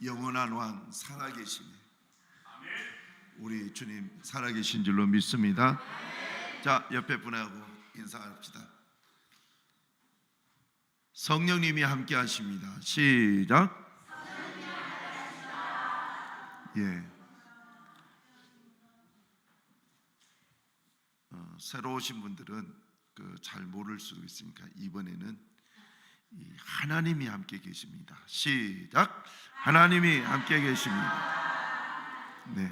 영원한 왕 살아계시네. 우리 주님 살아계신 줄로 믿습니다. 자, 옆에 분하고 인사합시다. 성령님이 함께 하십니다. 시작. 예. 새로 오신 분들은 잘 모를 수도 있으니까 이번에는 하나님이 함께 계십니다. 시작. 하나님이 함께 계십니다. 네.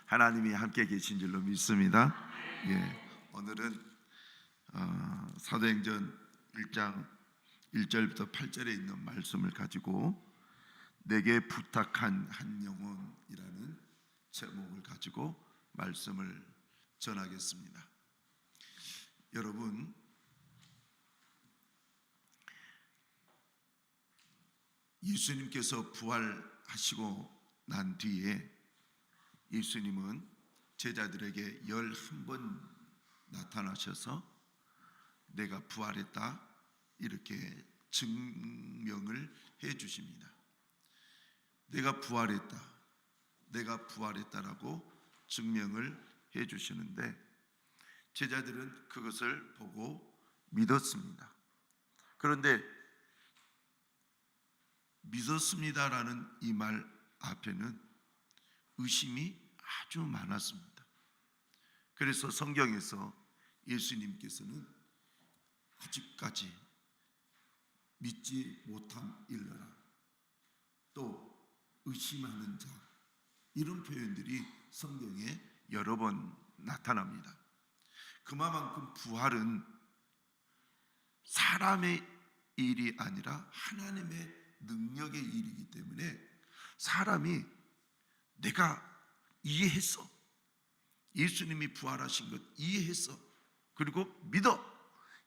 하나님이 함께 계신 줄로 믿습니다. 예. 오늘은 사도행전 1장 1절부터 8절에 있는 말씀을 가지고 내게 부탁한 한 영혼이라는 제목을 가지고 말씀을 전하겠습니다. 여러분, 예수님께서 부활하시고 난 뒤에 예수님은 제자들에게 11번 나타나셔서 내가 부활했다 이렇게 증명을 해 주십니다. 내가 부활했다라고 증명을 해 주시는데 제자들은 그것을 보고 믿었습니다. 그런데 믿었습니다라는 이 말 앞에는 의심이 아주 많았습니다. 그래서 성경에서 예수님께서는 아직까지 믿지 못함 일러라, 또 의심하는 자, 이런 표현들이 성경에 여러 번 나타납니다. 그만큼 부활은 사람의 일이 아니라 하나님의 능력의 일이기 때문에 사람이 내가 이해했어, 예수님이 부활하신 것 이해했어, 그리고 믿어,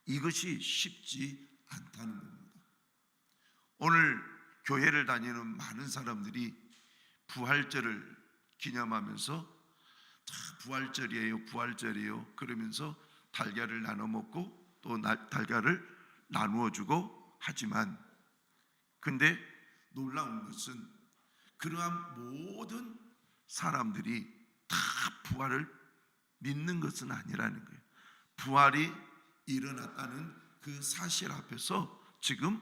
이것이 쉽지 않다는 겁니다. 오늘 교회를 다니는 많은 사람들이 부활절을 기념하면서 부활절이에요 그러면서 달걀을 나눠 먹고 또 달걀을 나누어 주고 하지만, 근데 놀라운 것은 그러한 모든 사람들이 다 부활을 믿는 것은 아니라는 거예요. 부활이 일어났다는 그 사실 앞에서 지금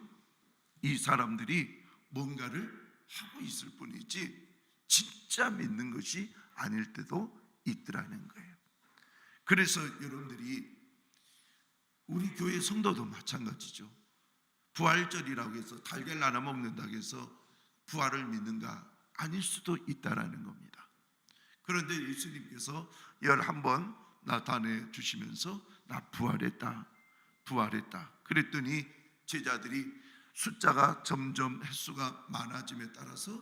이 사람들이 뭔가를 하고 있을 뿐이지 진짜 믿는 것이 아닐 때도 있더라는 거예요. 그래서 여러분들이 우리 교회 성도도 마찬가지죠. 부활절이라고 해서 달걀 나눠 먹는다고 해서 부활을 믿는가? 아닐 수도 있다라는 겁니다. 그런데 예수님께서 11번 나타내 주시면서 나 부활했다 그랬더니 제자들이 숫자가 점점 횟수가 많아짐에 따라서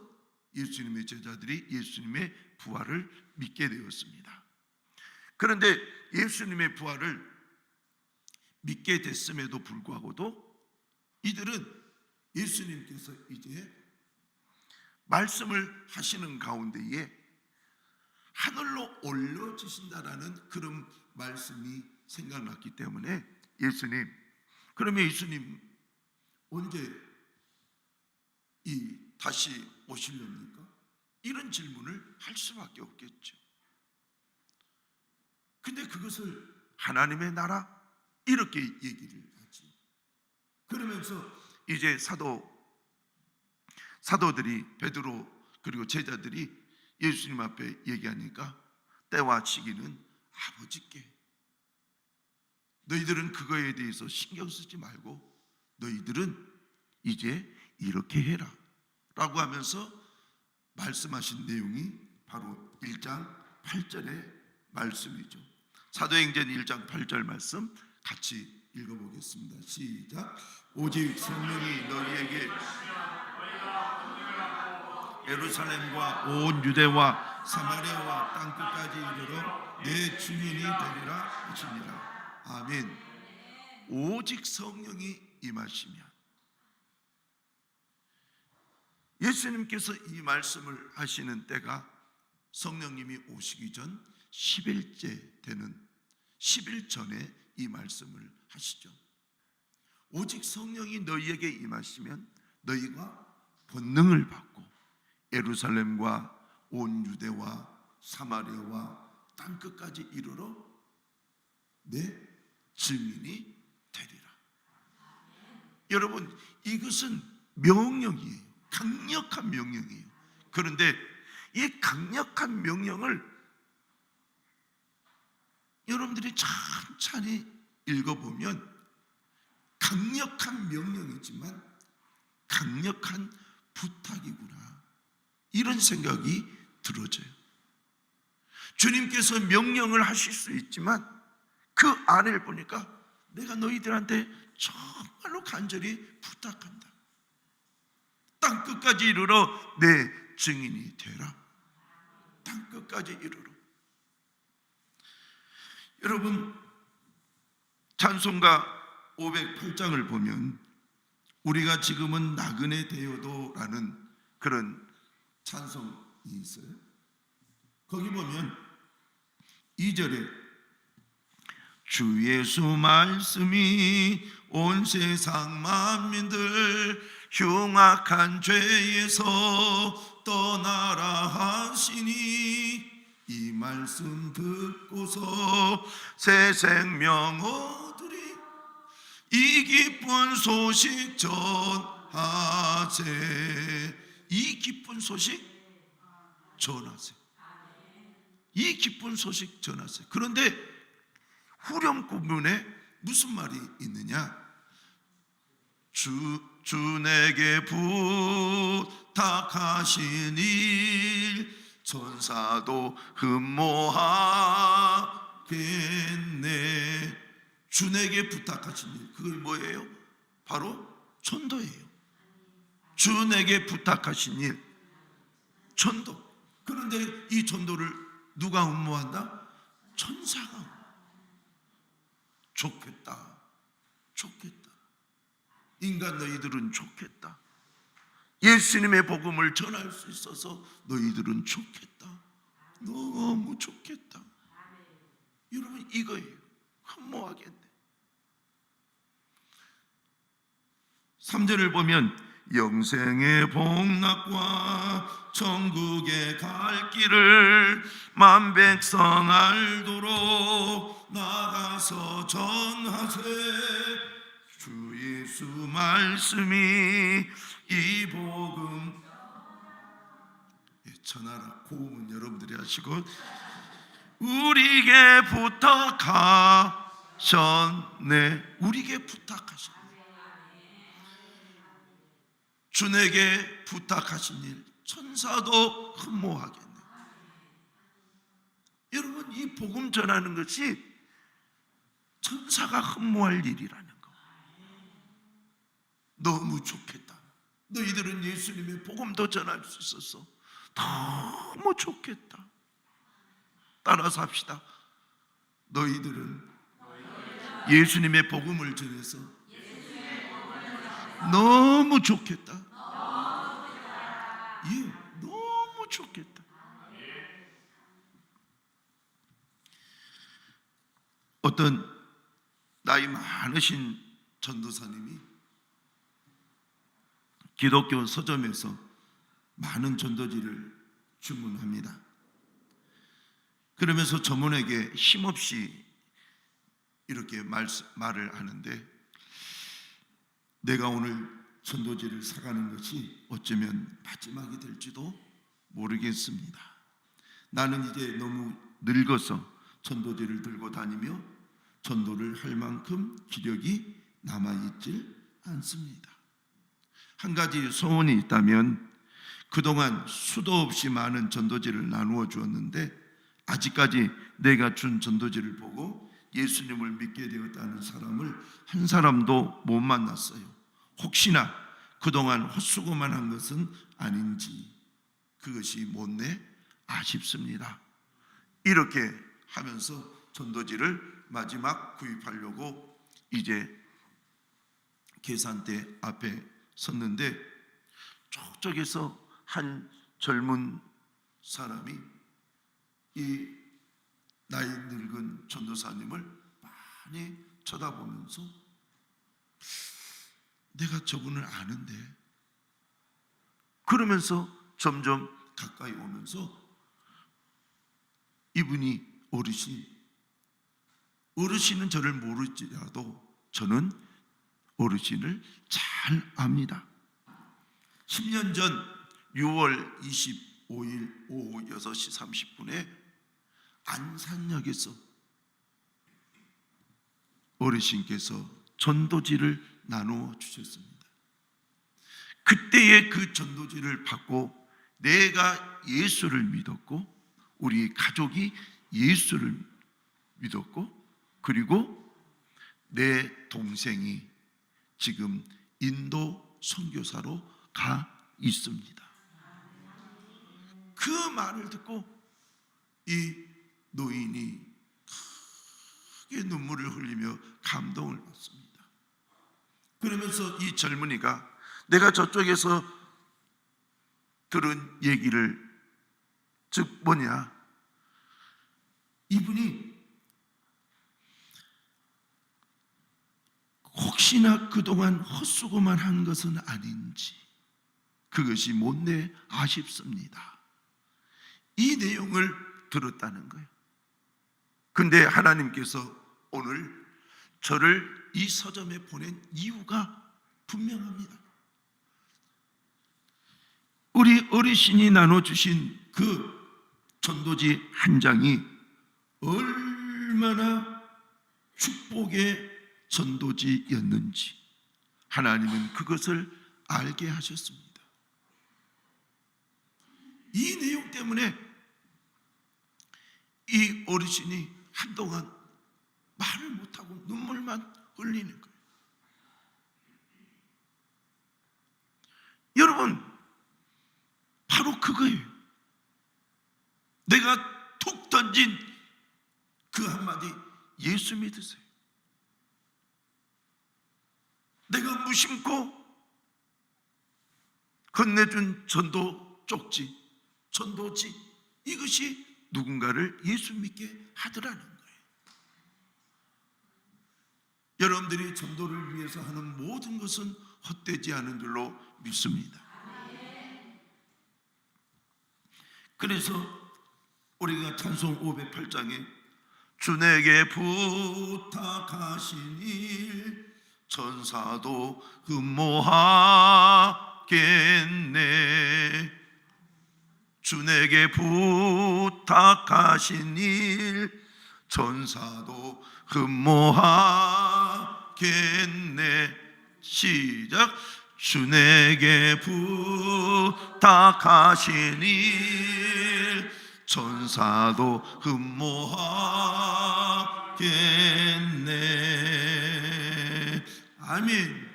예수님의 제자들이 예수님의 부활을 믿게 되었습니다. 그런데 예수님의 부활을 믿게 됐음에도 불구하고도 이들은 예수님께서 이제 말씀을 하시는 가운데에 하늘로 올려지신다라는 그런 말씀이 생각났기 때문에 그러면 예수님 언제 다시 오시렵니까? 이런 질문을 할 수밖에 없겠죠. 근데 그것을 하나님의 나라 이렇게 얘기를 하지. 그러면서 이제 사도들이, 베드로 그리고 제자들이 예수님 앞에 얘기하니까 때와 시기는 아버지께, 너희들은 그거에 대해서 신경 쓰지 말고 너희들은 이제 이렇게 해라 라고 하면서 말씀하신 내용이 바로 1장 8절의 말씀이죠. 사도행전 1장 8절 말씀 같이 읽어보겠습니다. 시작. 오직 성령이 너희에게 예루살렘과 온 유대와 사마리아와 땅끝까지 이르러 내 증인이 되리라 하시니라. 아멘. 오직 성령이 임하시면, 예수님께서 이 말씀을 하시는 때가 성령님이 오시기 전 10일째 되는 10일 전에 이 말씀을 하시죠. 오직 성령이 너희에게 임하시면 너희가 권능을 받고 예루살렘과 온 유대와 사마리아와 땅끝까지 이르러 내 증인이 되리라. 여러분, 이것은 명령이에요. 강력한 명령이에요. 그런데 이 강력한 명령을 여러분들이 천천히 읽어보면 강력한 명령이지만 강력한 부탁이구나, 이런 생각이 들어져요. 주님께서 명령을 하실 수 있지만 그 아래를 보니까 내가 너희들한테 정말로 간절히 부탁한다. 땅끝까지 이르러 내 증인이 되라. 땅끝까지 이르러. 여러분, 찬송가 508장을 보면 우리가 지금은 나그네 되어도라는 그런 찬송이 있어요. 거기 보면 2절에 주 예수 말씀이 온 세상 만민들 흉악한 죄에서 떠나라 하시니 이 말씀 듣고서 새 생명 얻으리. 이 기쁜 소식 전하세. 이 기쁜 소식 전하세. 이 기쁜 소식 전하세. 그런데 후렴 부분에 무슨 말이 있느냐? 주 내게 부탁하신 일 천사도 흠모하겠네. 주 내게 부탁하신 일, 그게 뭐예요? 바로 전도예요. 주 내게 부탁하신 일, 전도. 그런데 이 전도를 누가 흠모한다? 천사가. 좋겠다, 좋겠다. 인간 너희들은 좋겠다. 예수님의 복음을 전할 수 있어서 너희들은 좋겠다. 너무 좋겠다. 여러분, 이거예요. 흠모하겠네. 3절을 보면 영생의 복락과 천국에 갈 길을 만 백성 알도록 나가서 전하세. 주 예수 말씀이 이 복음 전하라. 고음은 여러분들이 하시고 우리에게 부탁하셨네. 우리에게 부탁하셨네. 주에게 부탁하신 일 천사도 흠모하겠네. 여러분, 이 복음 전하는 것이 천사가 흠모할 일이라는 거. 너무 좋겠다. 너희들은 예수님의 복음도 전할 수 있어서 너무 좋겠다. 따라서 합시다. 너희들은 예수님의 복음을 전해서 너무 좋겠다. 예, 너무 좋겠다. 어떤 나이 많으신 전도사님이 기독교 서점에서 많은 전도지를 주문합니다. 그러면서 점원에게 힘없이 이렇게 말을 하는데, 내가 오늘 전도지를 사가는 것이 어쩌면 마지막이 될지도 모르겠습니다. 나는 이제 너무 늙어서 전도지를 들고 다니며 전도를 할 만큼 기력이 남아있질 않습니다. 한 가지 소원이 있다면, 그동안 수도 없이 많은 전도지를 나누어 주었는데 아직까지 내가 준 전도지를 보고 예수님을 믿게 되었다는 사람을 한 사람도 못 만났어요. 혹시나 그동안 헛수고만 한 것은 아닌지, 그것이 못내 아쉽습니다. 이렇게 하면서 전도지를 마지막 구입하려고 이제 계산대 앞에 섰는데, 저쪽에서 한 젊은 사람이 이 나이 늙은 전도사님을 많이 쳐다보면서, 내가 저분을 아는데 그러면서 점점 가까이 오면서 이분이 어르신은 저를 모르지라도 저는 어르신을 잘 압니다. 10년 전 6월 25일 오후 6시 30분에 안산역에서 어르신께서 전도지를 나누어 주셨습니다. 그때의 그 전도지를 받고 내가 예수를 믿었고 우리 가족이 예수를 믿었고 그리고 내 동생이 지금 인도 선교사로 가 있습니다. 그 말을 듣고 이 노인이 크게 눈물을 흘리며 감동을 받습니다. 그러면서 이 젊은이가 내가 저쪽에서 들은 얘기를 즉 뭐냐, 이분이 혹시나 그동안 헛수고만 한 것은 아닌지 그것이 못내 아쉽습니다. 이 내용을 들었다는 거예요. 근데 하나님께서 오늘 저를 이 서점에 보낸 이유가 분명합니다. 우리 어르신이 나눠주신 그 전도지 한 장이 얼마나 축복의 전도지였는지 하나님은 그것을 알게 하셨습니다. 이 내용 때문에 이 어르신이 한동안 말을 못하고 눈물만 흘리는 거예요. 여러분, 바로 그거예요. 내가 툭 던진 그 한마디, 예수 믿으세요. 내가 무심코 건네준 전도 쪽지, 전도지, 이것이 누군가를 예수 믿게 하더라는 거예요. 여러분들이 전도를 위해서 하는 모든 것은 헛되지 않은 줄로 믿습니다. 그래서 우리가 찬송 508장에 주 내게 부탁하신 일 천사도 흠모하겠네. 주 내게 부탁하신 일 천사도 흠모하겠네. 시작. 주 내게 부탁하신 일 천사도 흠모하겠네. 아멘.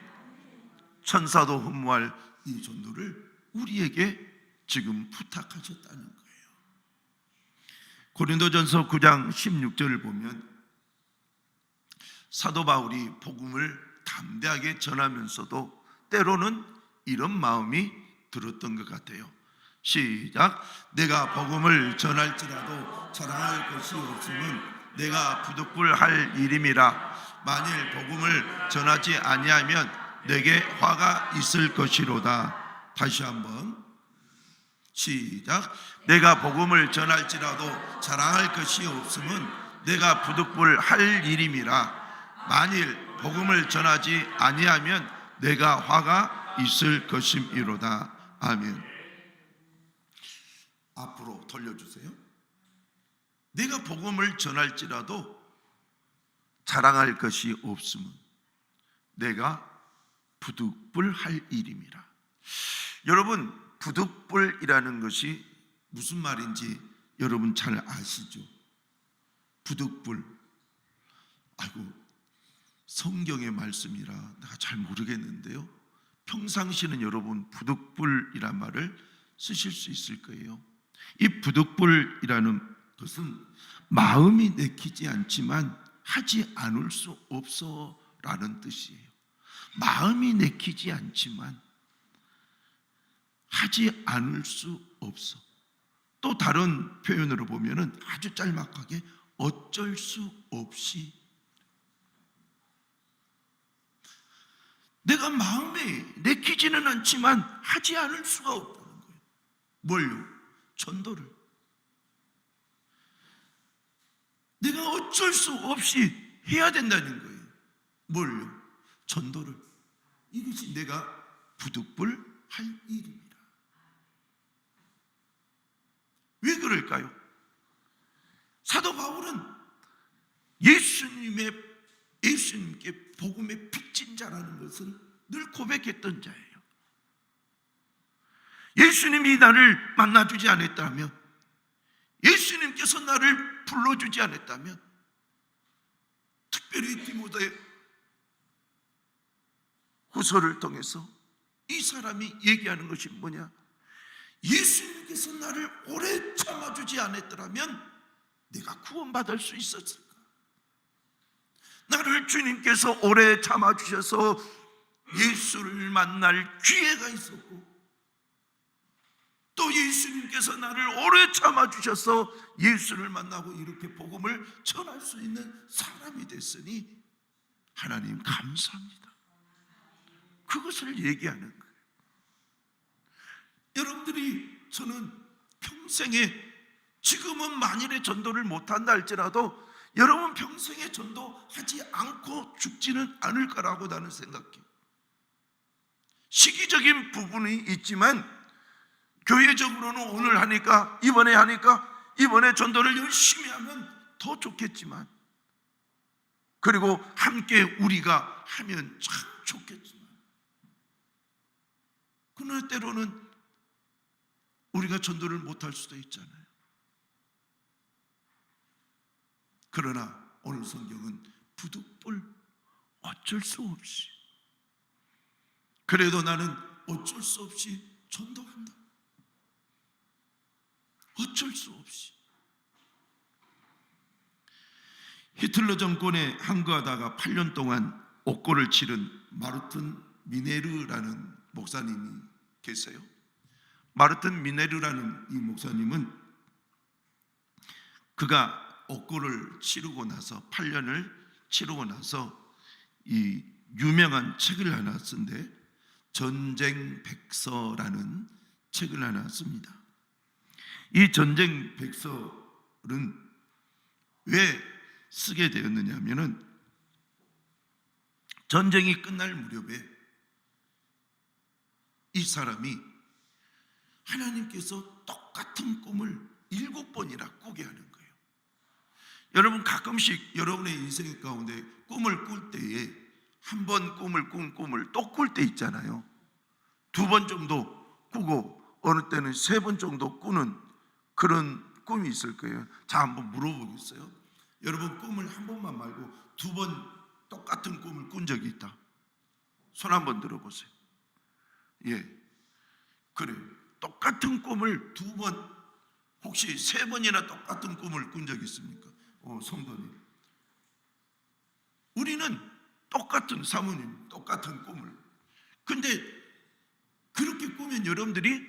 천사도 흠모할 이 전도를 우리에게 지금 부탁하셨다는 거예요. 고린도전서 9장 16절을 보면 사도 바울이 복음을 담대하게 전하면서도 때로는 이런 마음이 들었던 것 같아요. 시작. 내가 복음을 전할지라도 자랑할 것이 없으면 내가 부득불할 일임이라. 만일 복음을 전하지 아니하면 내게 화가 있을 것이로다. 다시 한번 시작. 내가 복음을 전할지라도 자랑할 것이 없으면 내가 부득불할 일임이라. 만일 복음을 전하지 아니하면 내가 화가 있을 것임이로다. 아멘. 앞으로 돌려주세요. 내가 복음을 전할지라도 자랑할 것이 없으면 내가 부득불할 일임이라. 여러분, 부득불이라는 것이 무슨 말인지 여러분 잘 아시죠? 부득불. 아이고, 성경의 말씀이라 내가 잘 모르겠는데요, 평상시는 여러분 부득불이란 말을 쓰실 수 있을 거예요. 이 부득불이라는 것은 마음이 내키지 않지만 하지 않을 수 없어 라는 뜻이에요. 마음이 내키지 않지만 하지 않을 수 없어. 또 다른 표현으로 보면은 아주 짤막하게 어쩔 수 없이. 내가 마음에 내키지는 않지만 하지 않을 수가 없다는 거예요. 뭘요? 전도를. 내가 어쩔 수 없이 해야 된다는 거예요. 뭘요? 전도를. 이것이 내가 부득불 할 일입니다. 왜 그럴까요? 사도 바울은 예수님께 복음의 빚진 자라는 것을 늘 고백했던 자예요. 예수님이 나를 만나주지 않았다면, 예수님께서 나를 불러주지 않았다면, 특별히 디모데 후서를 통해서 이 사람이 얘기하는 것이 뭐냐? 예수님께서 나를 오래 참아주지 않았더라면 내가 구원받을 수 있었을까? 나를 주님께서 오래 참아주셔서 예수를 만날 기회가 있었고, 또 예수님께서 나를 오래 참아주셔서 예수를 만나고 이렇게 복음을 전할 수 있는 사람이 됐으니 하나님 감사합니다. 그것을 얘기하는 거예요. 여러분들이, 저는 평생에, 지금은 만일에 전도를 못한다 할지라도 여러분 평생에 전도하지 않고 죽지는 않을 거라고 나는 생각해요. 시기적인 부분이 있지만 교회적으로는 오늘 하니까, 이번에 전도를 열심히 하면 더 좋겠지만, 그리고 함께 우리가 하면 참 좋겠지만, 그러나 때로는 우리가 전도를 못할 수도 있잖아요. 그러나 오늘 성경은 부득불 어쩔 수 없이, 그래도 나는 어쩔 수 없이 전도한다. 어쩔 수 없이. 히틀러 정권에 항거하다가 8년 동안 옥고를 치른 마르틴 미네르라는 목사님이 계세요. 마르틴 미네르라는 이 목사님은 그가 옥고를 치르고 나서 8년을 치르고 나서 이 유명한 책을 하나 쓴데, 전쟁 백서라는 책을 하나 씁니다. 이 전쟁 백서는 왜 쓰게 되었느냐 하면은, 전쟁이 끝날 무렵에 이 사람이 하나님께서 똑같은 꿈을 7번이나 꾸게 하는 거예요. 여러분, 가끔씩 여러분의 인생 가운데 꿈을 꿀 때에 한 번 꿈을 꾼 꿈을 또 꿀 때 있잖아요. 2번 정도 꾸고 어느 때는 3번 정도 꾸는 그런 꿈이 있을 거예요. 자, 한번 물어보겠어요. 여러분, 꿈을 한 번만 말고 2번 똑같은 꿈을 꾼 적이 있다? 손 한번 들어보세요. 예, 그래요. 똑같은 꿈을 2번, 혹시 3번이나 똑같은 꿈을 꾼 적 있습니까? 성도님, 우리는 똑같은, 사모님 똑같은 꿈을, 근데 그렇게 꾸면 여러분들이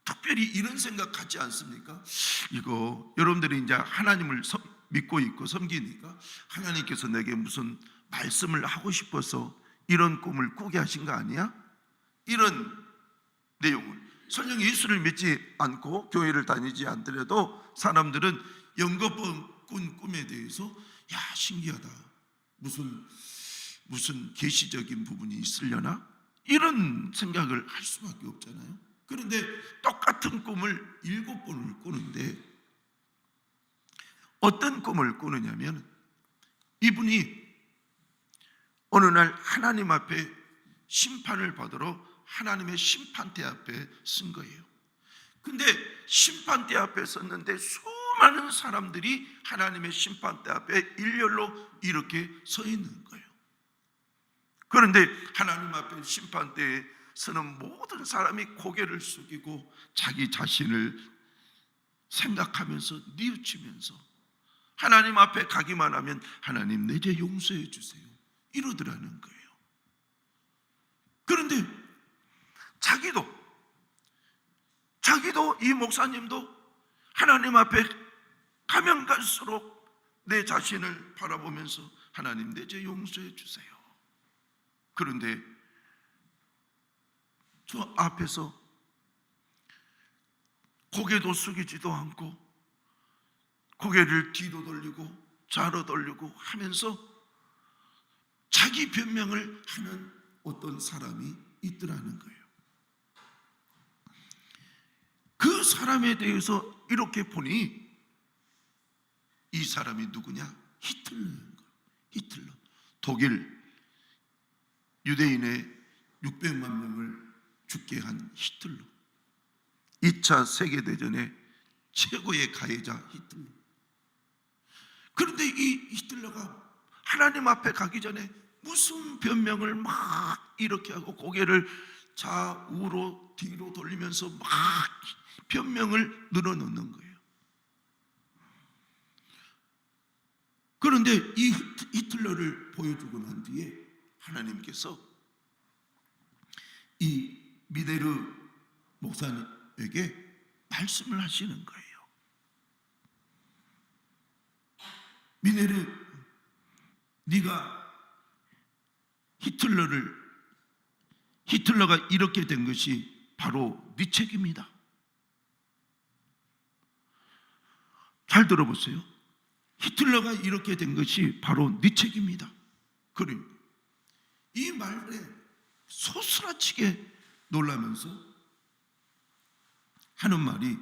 특별히 이런 생각 갖지 않습니까? 이거 여러분들이 이제 하나님을 믿고 있고 섬기니까 하나님께서 내게 무슨 말씀을 하고 싶어서 이런 꿈을 꾸게 하신 거 아니야? 이런 내용을, 설령 예수를 믿지 않고 교회를 다니지 않더라도 사람들은 연거푸 꾼 꿈에 대해서, 야, 신기하다, 무슨 계시적인 부분이 있으려나? 이런 생각을 할 수밖에 없잖아요. 그런데 똑같은 꿈을 7번을 꾸는데, 어떤 꿈을 꾸느냐면, 이분이 어느 날 하나님 앞에 심판을 받으러 하나님의 심판대 앞에 쓴 거예요. 근데 심판대 앞에 섰는데 수많은 사람들이 하나님의 심판대 앞에 일렬로 이렇게 서 있는 거예요. 그런데 하나님 앞에 심판대에 서는 모든 사람이 고개를 숙이고 자기 자신을 생각하면서 뉘우치면서 하나님 앞에 가기만 하면, 하나님 내 죄 용서해 주세요, 이러더라는 거예요. 그런데 자기도 이 목사님도 하나님 앞에 가면 갈수록 내 자신을 바라보면서 하나님 내 죄 용서해 주세요. 그런데 저 앞에서 고개도 숙이지도 않고 고개를 뒤로 돌리고 좌로 돌리고 하면서 자기 변명을 하는 어떤 사람이 있더라는 거예요. 그 사람에 대해서 이렇게 보니 이 사람이 누구냐? 히틀러인 거예요. 히틀러. 독일 유대인의 600만 명을 죽게 한 히틀러. 2차 세계대전의 최고의 가해자 히틀러. 그런데 이 히틀러가 하나님 앞에 가기 전에 무슨 변명을 막 이렇게 하고 고개를 좌우로 뒤로 돌리면서 막 변명을 늘어놓는 거예요. 그런데 이 히틀러를 보여주고 난 뒤에 하나님께서 이 미네르 목사님에게 말씀을 하시는 거예요. 미네르, 네가 히틀러가 이렇게 된 것이 바로 네 책임이다. 잘 들어보세요. 히틀러가 이렇게 된 것이 바로 네 책임이다. 그래요. 이 말에 소스라치게 놀라면서 하는 말이,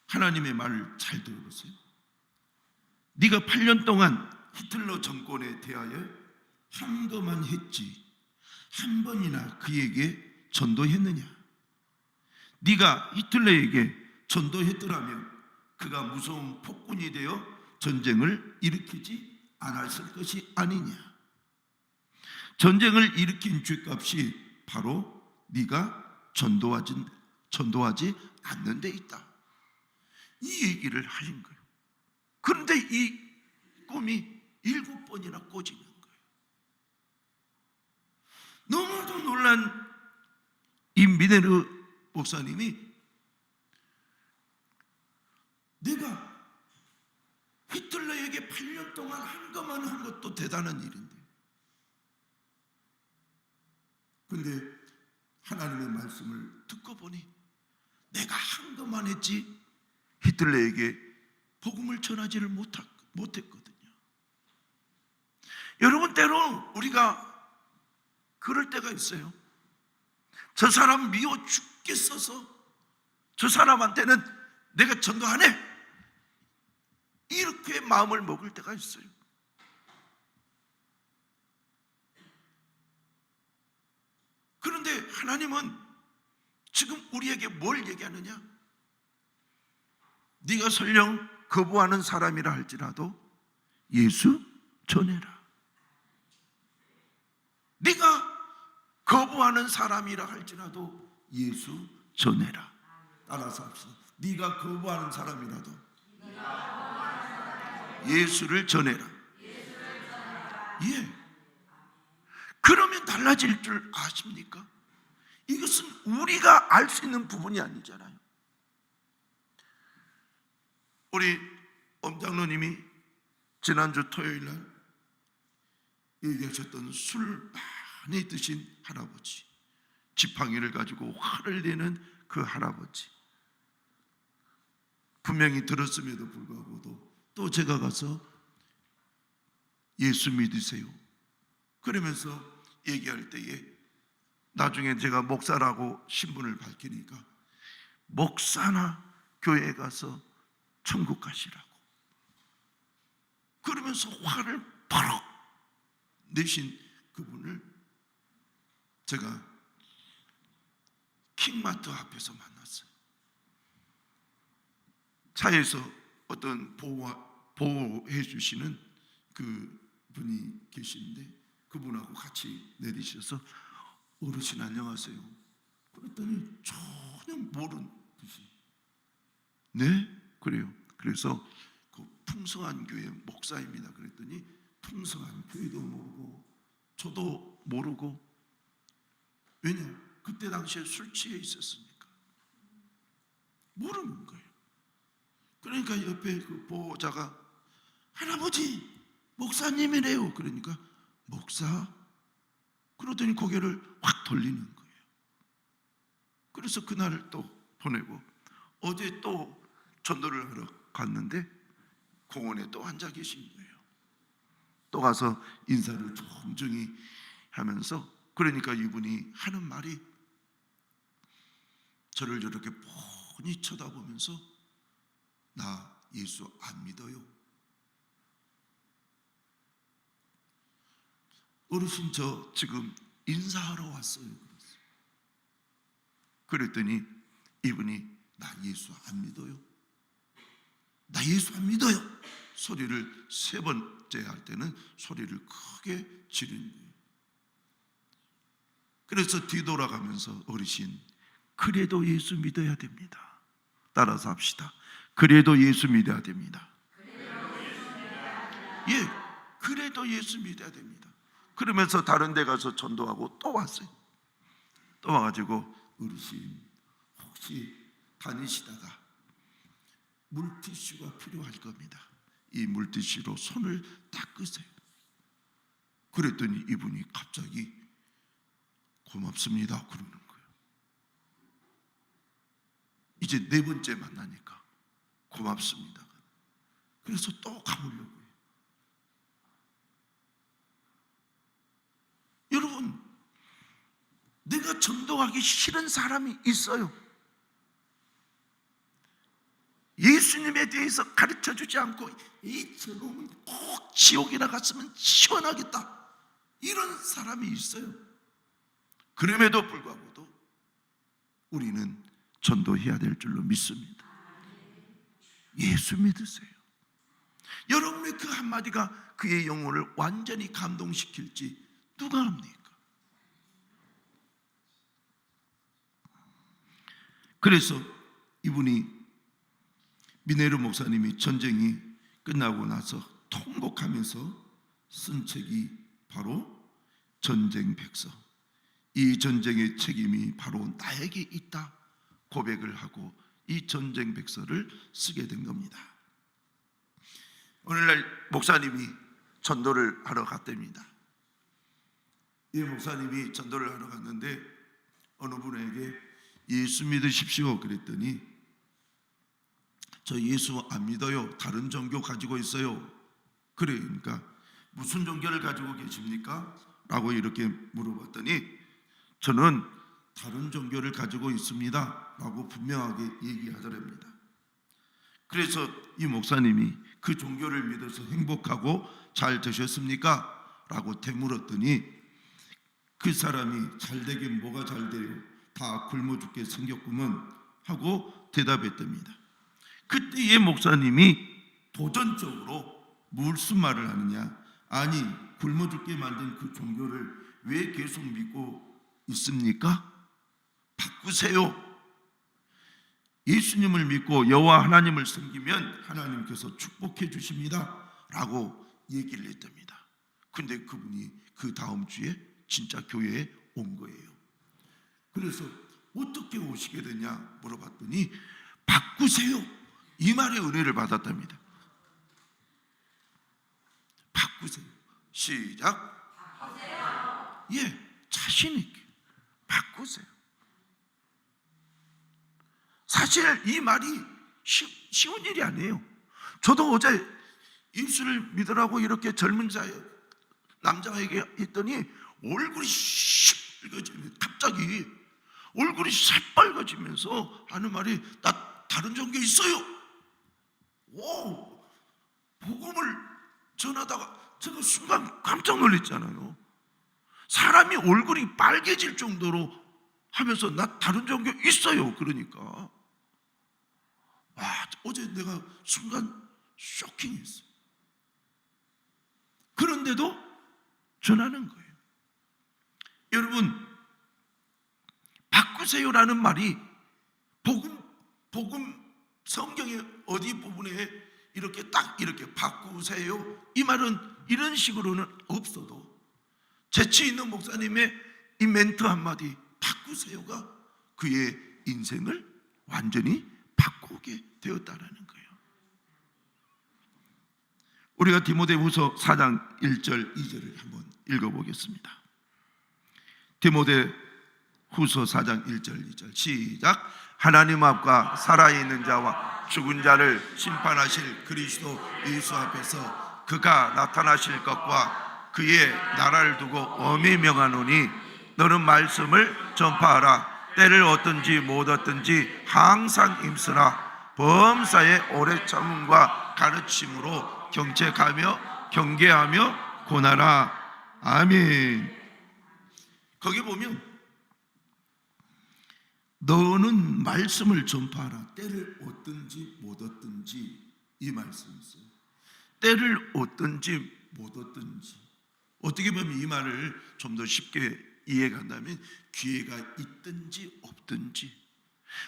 하나님의 말을 잘 들어보세요. 네가 8년 동안 히틀러 정권에 대하여 항거만 했지 한 번이나 그에게 전도했느냐? 네가 히틀러에게 전도했더라면 그가 무서운 폭군이 되어 전쟁을 일으키지 않았을 것이 아니냐? 전쟁을 일으킨 죗값이 바로 네가 전도하지 않는 데 있다. 이 얘기를 하신 거예요. 그런데 이 꿈이 7번이나 꿔지는 거예요. 너무도 놀란 이 미네르 목사님이, 내가 히틀러에게 8년 동안 한 것만 한 것도 대단한 일인데, 근데 하나님의 말씀을 듣고 보니 내가 한 것만 했지 히틀러에게 복음을 전하지를 못했거든요. 여러분, 때로 우리가 그럴 때가 있어요. 저 사람 미워 죽겠어서 저 사람한테는 내가 전도 안 해, 이렇게 마음을 먹을 때가 있어요. 그런데 하나님은 지금 우리에게 뭘 얘기하느냐? 네가 설령 거부하는 사람이라 할지라도 예수 전해라. 네가 거부하는 사람이라 할지라도 예수 전해라. 따라서 합시다. 네가 거부하는 사람이라도 예수를 전해라. 예. 그러면 달라질 줄 아십니까? 이것은 우리가 알 수 있는 부분이 아니잖아요. 우리 엄장로님이 지난주 토요일 날 얘기하셨던 술 많이 드신 할아버지, 지팡이를 가지고 화를 내는 그 할아버지, 분명히 들었음에도 불구하고도 또 제가 가서 예수 믿으세요 그러면서 얘기할 때에 나중에 제가 목사라고 신분을 밝히니까 목사나 교회에 가서 천국 가시라고 그러면서 화를 버럭 내신 그분을 제가 킹마트 앞에서 만났어요. 차에서 어떤 보호해 주시는 그 분이 계시는데 그분하고 같이 내리셔서 어르신 안녕하세요. 그랬더니 전혀 모르는 듯이 네? 그래요. 그래서 그 풍성한 교회 목사입니다. 그랬더니 풍성한 교회도 모르고 저도 모르고, 왜냐? 그때 당시에 술 취해 있었으니까 모르는 거예요. 그러니까 옆에 그 보호자가 할아버지 목사님이래요. 그러니까 목사? 그러더니 고개를 확 돌리는 거예요. 그래서 그날 또 보내고, 어제 또 전도를 하러 갔는데 공원에 또 앉아 계신 거예요. 또 가서 인사를 정중히 하면서, 그러니까 이분이 하는 말이 저를 이렇게 뻔히 쳐다보면서 나 예수 안 믿어요. 어르신 저 지금 인사하러 왔어요. 그랬더니 이분이 나 예수 안 믿어요. 나 예수 안 믿어요. 소리를 세 번째 할 때는 소리를 크게 지르는 거예요. 그래서 뒤돌아가면서 어르신, 그래도 예수 믿어야 됩니다. 따라서 합시다. 그래도 예수 믿어야 됩니다. 예, 그래도 예수 믿어야 됩니다. 그러면서 다른 데 가서 전도하고 또 왔어요. 또 와가지고 어르신 혹시 다니시다가 물티슈가 필요할 겁니다. 이 물티슈로 손을 닦으세요. 그랬더니 이분이 갑자기 고맙습니다 그러는 거예요. 이제 네 번째 만나니까 고맙습니다. 그래서 또 가보려고요. 여러분, 내가 전도하기 싫은 사람이 있어요. 예수님에 대해서 가르쳐주지 않고 이 저놈은 꼭 지옥이나 갔으면 시원하겠다, 이런 사람이 있어요. 그럼에도 불구하고도 우리는 전도해야 될 줄로 믿습니다. 예수 믿으세요. 여러분의 그 한마디가 그의 영혼을 완전히 감동시킬지 누가 합니까? 그래서 이분이, 미네르 목사님이 전쟁이 끝나고 나서 통곡하면서 쓴 책이 바로 전쟁백서, 이 전쟁의 책임이 바로 나에게 있다 고백을 하고 이 전쟁백서를 쓰게 된 겁니다. 오늘날 목사님이 전도를 하러 갔답니다. 이 목사님이 전도를 하러 갔는데 어느 분에게 예수 믿으십시오 그랬더니 저 예수 안 믿어요. 다른 종교 가지고 있어요. 그러니까 무슨 종교를 가지고 계십니까? 라고 이렇게 물어봤더니 저는 다른 종교를 가지고 있습니다 라고 분명하게 얘기하더랍니다. 그래서 이 목사님이 그 종교를 믿어서 행복하고 잘 되셨습니까? 라고 되물었더니 그 사람이 잘 되긴 뭐가 잘 돼요? 다 굶어 죽게 생겼구먼 하고 대답했답니다. 그때 이 목사님이 도전적으로 무슨 말을 하느냐, 아니 굶어 죽게 만든 그 종교를 왜 계속 믿고 있습니까? 바꾸세요. 예수님을 믿고 여호와 하나님을 섬기면 하나님께서 축복해 주십니다 라고 얘기를 했답니다. 근데 그분이 그 다음 주에 진짜 교회에 온 거예요. 그래서 어떻게 오시게 되냐 물어봤더니 바꾸세요, 이 말에 은혜를 받았답니다. 바꾸세요. 시작. 바꾸세요. 예, 자신 있게 바꾸세요. 사실 이 말이 쉬운 일이 아니에요. 저도 어제 예수를 믿으라고 이렇게 젊은 남자에게 했더니 얼굴이 시뻘개지면서, 갑자기 얼굴이 새빨개지면서 하는 말이, 나 다른 종교 있어요. 오, 복음을 전하다가 제가 순간 깜짝 놀랐잖아요. 사람이 얼굴이 빨개질 정도로 하면서 나 다른 종교 있어요. 그러니까 어제 내가 순간 쇼킹했어요. 그런데도 전하는 거예요. 여러분, 바꾸세요라는 말이 복음 성경의 어디 부분에 이렇게 딱 이렇게 바꾸세요, 이 말은 이런 식으로는 없어도 재치 있는 목사님의 이 멘트 한마디, 바꾸세요가 그의 인생을 완전히 바꾸게 되었다라는 거예요. 우리가 디모데후서 4장 1절 2절을 한번 읽어보겠습니다. 디모데후서 후서 4장 1절 2절 시작. 하나님 앞과 살아있는 자와 죽은 자를 심판하실 그리스도 예수 앞에서 그가 나타나실 것과 그의 나라를 두고 엄히 명하노니 너는 말씀을 전파하라. 때를 얻든지 못 얻든지 항상 힘쓰라. 범사의 오래 참음과 가르침으로 경계하며 고나라. 아멘. 거기 보면 너는 말씀을 전파하라. 때를 얻든지 못 얻든지, 이 말씀이 있어요. 때를 얻든지 못 얻든지. 어떻게 보면 이 말을 좀 더 쉽게 이해가 한다면 기회가 있든지 없든지,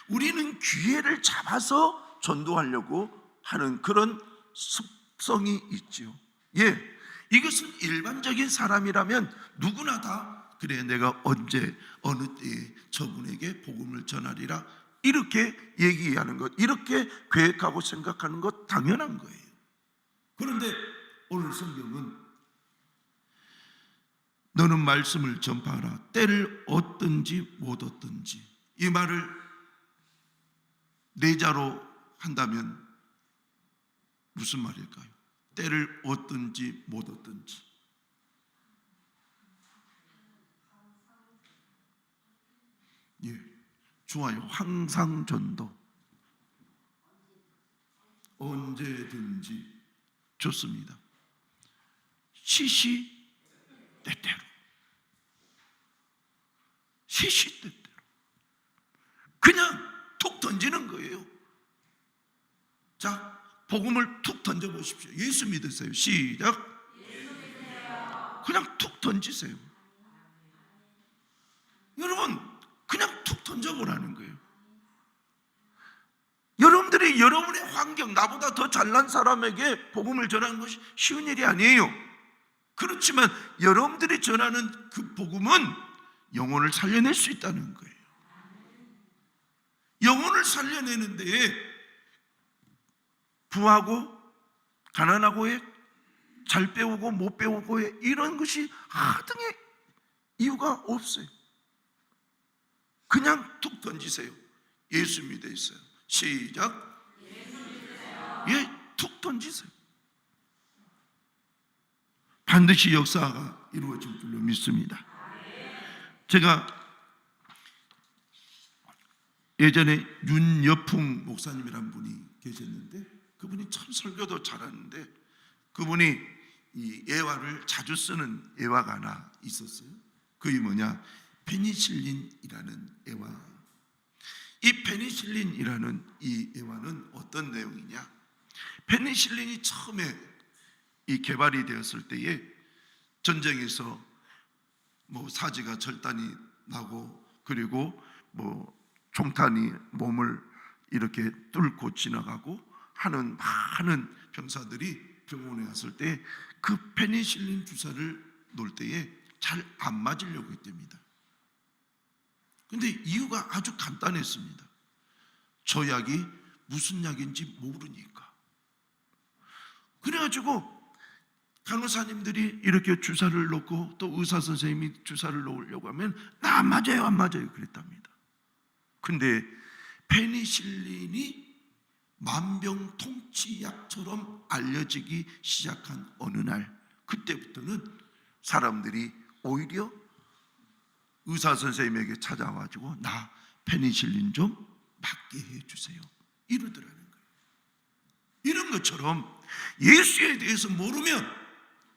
우리는 기회를 잡아서 전도하려고 하는 그런 습성이 있죠. 예, 이것은 일반적인 사람이라면 누구나 다 그래, 내가 언제 어느 때에 저분에게 복음을 전하리라, 이렇게 얘기하는 것, 이렇게 계획하고 생각하는 것 당연한 거예요. 그런데 오늘 성경은 너는 말씀을 전파하라. 때를 얻든지 못 얻든지, 이 말을 내자로 한다면 무슨 말일까요? 때를 얻든지 못 얻든지. 예, 좋아요. 항상 전도, 언제든지 좋습니다. 시시때때로, 시시때때로 그냥 툭 던지는 거예요. 자, 복음을 툭 던져 보십시오. 예수 믿으세요. 시작. 그냥 툭 던지세요. 여러분, 그냥 툭 던져보라는 거예요. 여러분들이 여러분의 환경, 나보다 더 잘난 사람에게 복음을 전하는 것이 쉬운 일이 아니에요. 그렇지만 여러분들이 전하는 그 복음은 영혼을 살려낼 수 있다는 거예요. 영혼을 살려내는 데에 부하고 가난하고에 잘 배우고 못 배우고에 이런 것이 하등의 이유가 없어요. 그냥 툭 던지세요. 예수 믿어 있어요. 시작. 예, 툭 던지세요. 반드시 역사가 이루어질 줄로 믿습니다. 제가 예전에 윤여풍 목사님이란 분이 계셨는데, 그분이 참 설교도 잘하는데, 그분이 이 예화를 자주 쓰는 예화가 하나 있었어요. 그게 뭐냐, 페니실린이라는 예화. 이 페니실린이라는 이 예화는 어떤 내용이냐, 페니실린이 처음에 이 개발이 되었을 때에 전쟁에서 뭐 사지가 절단이 나고, 그리고 뭐 총탄이 몸을 이렇게 뚫고 지나가고 하는 많은 병사들이 병원에 갔을 때 그 페니실린 주사를 놓을 때에 잘 안 맞으려고 했답니다. 근데 이유가 아주 간단했습니다. 저 약이 무슨 약인지 모르니까. 그래가지고 간호사님들이 이렇게 주사를 놓고 또 의사 선생님이 주사를 놓으려고 하면 나 안 맞아요, 안 맞아요 그랬답니다. 근데 페니실린이 만병통치약처럼 알려지기 시작한 어느 날, 그때부터는 사람들이 오히려 의사 선생님에게 찾아와가지고 나 페니실린 좀 맞게 해주세요 이러더라는 거예요. 이런 것처럼 예수에 대해서 모르면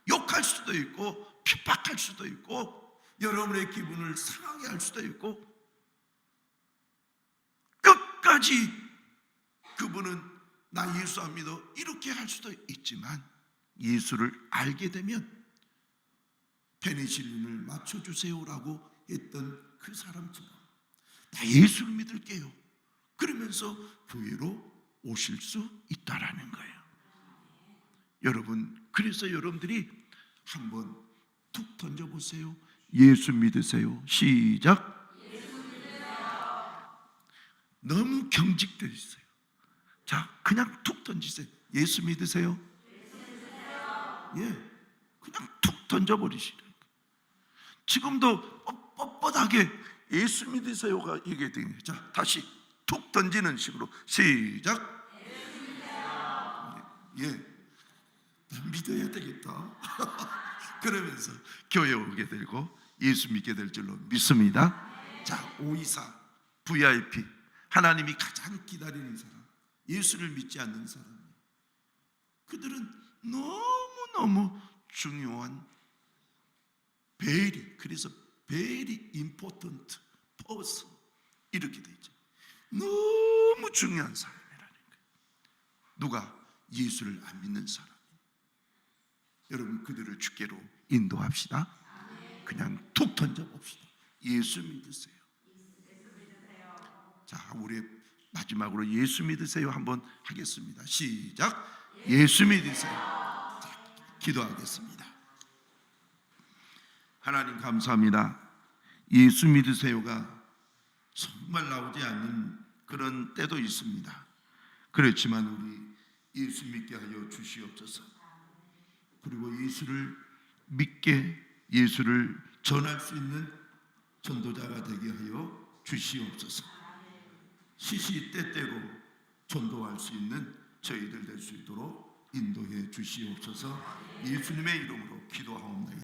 욕할 수도 있고 핍박할 수도 있고 여러분의 기분을 상하게 할 수도 있고, 끝까지 그분은 나 예수 안 믿어 이렇게 할 수도 있지만, 예수를 알게 되면 페니실린을 맞춰주세요라고 했던 그 사람처럼 나 예수를 믿을게요 그러면서 교회로 오실 수 있다라는 거예요. 여러분, 그래서 여러분들이 한번 툭 던져보세요. 예수 믿으세요. 시작. 너무 경직되어 있어요. 자, 그냥 툭 던지세요. 예수 믿으세요? 예, 그냥 툭 던져버리시라는 거예요. 지금도 뻣뻣하게 예수 믿으세요가 이게 되는 거예요. 자, 다시 툭 던지는 식으로 시작. 예, 믿어야 되겠다. 그러면서 교회 오게 되고 예수 믿게 될 줄로 믿습니다. 자, 524 VIP, 하나님이 가장 기다리는 사람, 예수를 믿지 않는 사람, 그들은 너무너무 중요한 very, 그래서 very important person 이렇게 돼 있죠. 너무 중요한 사람이라는 거예요. 누가? 예수를 안 믿는 사람. 여러분, 그들을 주께로 인도합시다. 그냥 툭 던져봅시다. 예수 믿으세요. 자, 우리 마지막으로 예수 믿으세요 한번 하겠습니다. 시작. 예수 믿으세요. 자, 기도하겠습니다. 하나님 감사합니다. 예수 믿으세요가 정말 나오지 않는 그런 때도 있습니다. 그렇지만 우리 예수 믿게 하여 주시옵소서. 그리고 예수를 믿게, 예수를 전할 수 있는 전도자가 되게 하여 주시옵소서. 시시때때로 전도할 수 있는 저희들 될 수 있도록 인도해 주시옵소서. 예수님의 이름으로 기도하옵나이다.